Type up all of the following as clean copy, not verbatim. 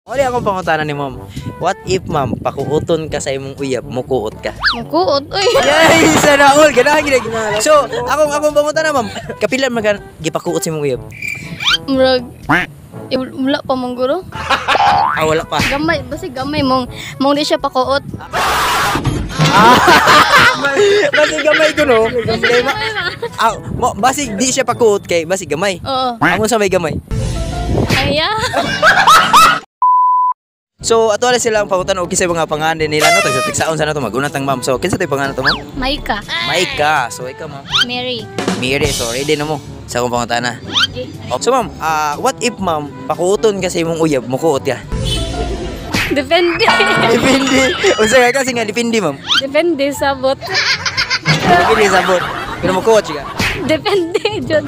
Uli akong pangutana ni ma'am. What if ma'am, pakuuton ka sa imong uyab, mukuot ka? Mukuot, uy. Yay! Sana all, ganahan gina. So, akong pangutana ma'am, kapilan man ka gipakuot sa imong uyab? Murag, wala pa mong guro. Wala pa. Gamay, basi gamay mong di siya pakuot. Basi gamay ko no. Basi di siya pakuot kay basi gamay. Oo. Amon sa may gamay. Aya. So, ato sila ang pangutan o kinsa mga pangalan nila no, tagsa-tagsaon sana to magunatang ma'am. So, kinsa tay pangalan to ma'am? Maika. Maika. So, ikaw ma'am. Mary. Mary, so ready na mo sa akong pangutana. Okay. So, ma'am, what if ma'am, pakuuton ka sa imong uyab, mukuot ka? Depende. Depende. Unsa ka kasi nga depende ma'am? Depende sabot. Depende sa bot. Pero mukuot siya. Depende jud.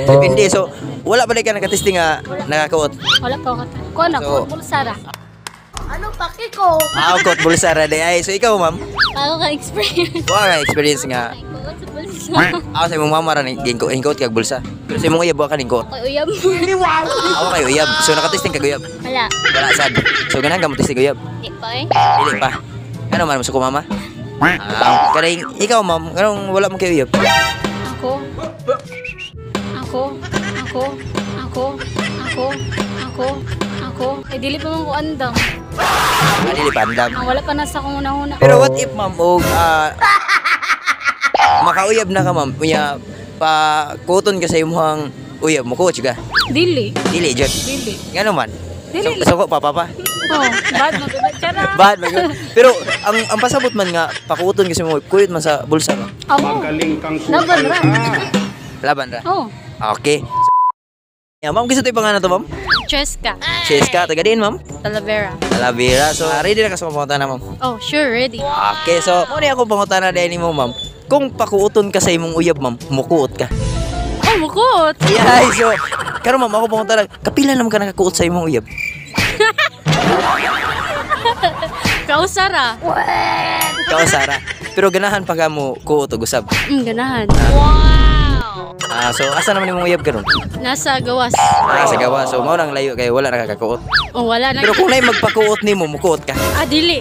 Depende. So, wala ba ka nakatesting nga nakakuot? Wala pa ako. Kuan ako, So- pulsara. Ano paki ko? Kuot bulsara day ay. So, ikaw ma'am, Ako ka experience. wala ka experience nga. Kuot sa pulsara. Ako sa imong mama ra ni hingkot kag bulsa. Pero sa imong uyab wa ka hingkot. Koy uyab. Ako kay uyab. So, nakatesting kag uyab. Wala. Wala sad. So, ganang gamot testing uyab. Di pa eh. Dili pa. Ano man musuko mama? Kaning ikaw ma'am, kanang wala man kay uyab. Ako. Ako. Ako. Ako. Ako. Ako. Ako. Eh, dili pa mong kuandam. Dili pa andam. Wala pa nasa kong una-una. Pero what if ma'am og makauyab na ka ma'am, unya pa kuton ka sa imong uyab mo coach ka. Dili. Dili jud. Dili. Ngano man? Dili. So ko papa. Oh, bad mo ba? Tara. Bad ba yun? Pero ang pasabot man nga pakuton ka sa imong kuyot man sa bulsa ka. Ako. Laban ra. Laban ra. Oh. Okay. Ma'am, gusto tayo pangalan to ma'am? Cheska. Cheska, taga din ma'am? Talavera. Talavera. So, ready na ka sa pangutana ma'am? Oh, sure, ready. Okay, so muna ako pangutana dahil mo ma'am. Kung pakuuton ka sa imong uyab ma'am, mukuot ka. Oh, mukot. Yeah, so karon ma'am ako pangutana, kapila naman ka nakakuot sa imong uyab? Kausara. Ikaw Sara. Pero ganahan pa ka mo kuot og usab. Ganahan. Wow. So asa naman imong uyab karon? Nasa gawas. Sa gawa. So mao nang layo kay wala nakakakuot. Oh, wala na. Pero kung nay magpakuot nimo, mukuot ka. Dili.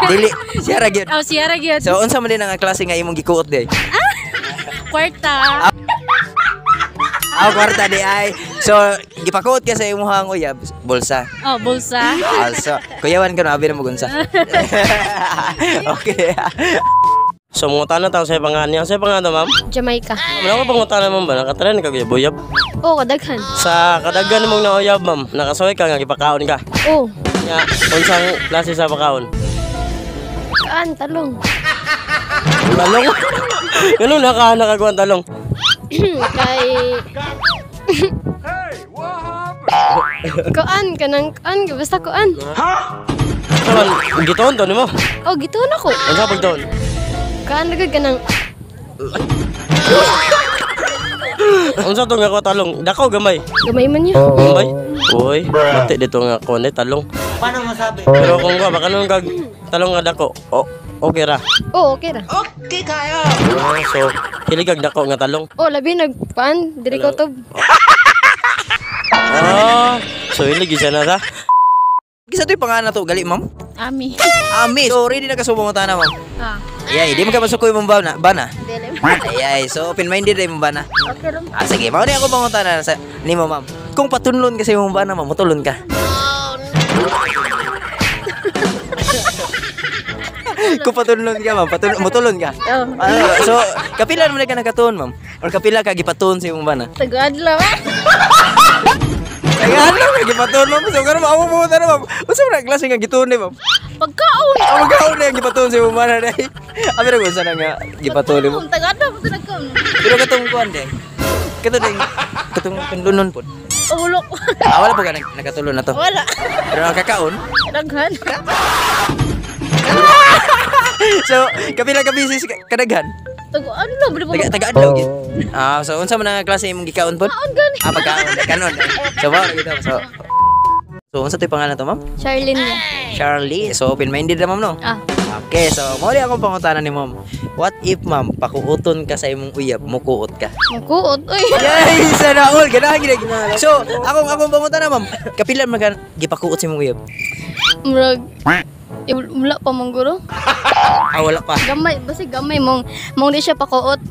Dili, siya ra gyud. Oh, siya ra gyud. So unsa man din ang klase nga imong gikuot day? Kwarta. Kwarta di ay. So gipakuot ka sa imong uyab, bulsa. Oh, bulsa. Also, kuyawan ka na abi na magunsa. Okay. So, mungutana tao sa pangalan niya. Sa pangalan ma'am? Jamaica. Wala ko pangutana ma'am ba? Nakatry ka kuyab-uyab? Oh, kadaghan. Sa kadaghan mong nauyab ma'am, nakasaway ka nga gipakaon ka. Oh, Nga, unsang klase sa pakaon? kaan talong. Talong? Ganun nakagawa ang talong. Kay Kuan kanang kuan basta kuan. Saman, gitoon to mo. Oh, gituon ako. Unsa pag doon? Kaan lagay kanang Unsa to nga ko talong? Dako gamay. gamay man yun. Gamay? Uy, mati dito nga kuan talong. Paano masabi? Pero kung ka baka nung kag talong nga dako, okay ra. Oh, okay ra. Okay kayo. So, hiligag dako nga talong. Oh, labi nagpaan diri ko to. So hilig isa na sa. Kisa to'y pangalan na to, gali ma'am? Ami. Ami. So ready na ka sa pangutana ma'am? Ah, Yay, di mo ka masukoy mong bana? dili. Yay, so open-minded ay mong bana. Okay ra. Sige, mao ni ako pangutana sa nimo ma'am. Kung patunlon ka sa imong bana ma'am, mutulon ka. Kung patunlon ka ma'am, mutulon ka. Oh, So, kapila naman ka nakatuon ma'am? Or kapila ka gipatuon sa imong bana? tagadlaw. Kaya ano ka gipatuon ma'am? So, karon mao mo na ma'am. Unsa man ang klase nga gituon ni ma'am? Pagkaon. Magaw na yung gipatuon sa imong bana dai. Abi ra unsa na nga gipatuon mo? Tagadlaw pa nagkaon. Pero katong kuan dai. Katong tunlunon pod. Ulok. Wala po ka nakatulon na to. Wala. Pero nakakaon. Daghan. So, kapila ka bisis kadaghan. Tagaan lang bali pa. Taga-adlaw gid. So unsa man ang klase imong gikaon pod? Kaon gani. Pagkaon kanon. So, ba gid So, unsa to'y pangalan to, ma'am? Charlene niya. Charlie. So, open-minded na, ma'am, no? Ah. Okay, so, muli akong pangutanan ni ma'am. what if ma'am, pakuuton ka sa imong uyab, mukuot ka? Magkuot. Uy. Yay! Sana all, ganahan gid. So, akong bangutan na ma'am, kapila man ka gipakuot sa imong uyab? Murag. Wala pa mong guro. Ah, wala pa. Gamay. Basi gamay mong di siya pakuot.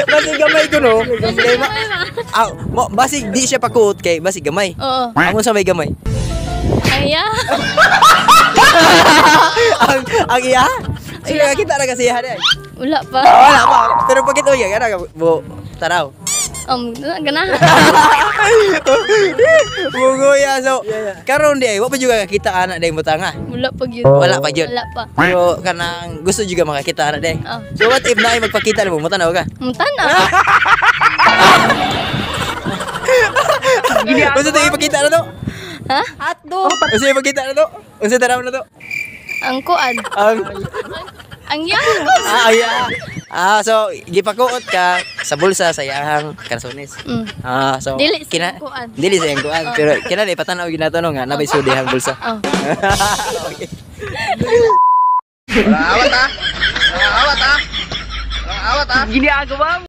Basig gamay ko no. Kay basig di siya pakuot kay basig gamay. Oo. Amo sa may gamay. Aya. ang iya. Sige kita na kasi hada. Wala pa. Wala pa. Pero pagit uya kana bo taraw. Ganahan. Bugoya so. Karon di ay wa pa juga kita anak day mutanga. Wala pa gyud. Wala pa gyud. Wala pa. Pero kanang gusto juga makakita anak day. Oh. So what if naay magpakita mo mutanaw ka? Mutana. Unsa tayo ipakita na to? Ha? Hotdog. Unsa ipakita na to? Unsa taraw na to? Ang kuan. Ang yang. So gipakuot ka sa bulsa sa iyahang karsones. So Dili sa kuan. Dili sa iyang kuan. Pero kina ipatanaw ginatanong nga nabay sudihang bulsa. Oh. Okay. Awat ah. Awat ah. Awat ah. Gini ako, ma'am.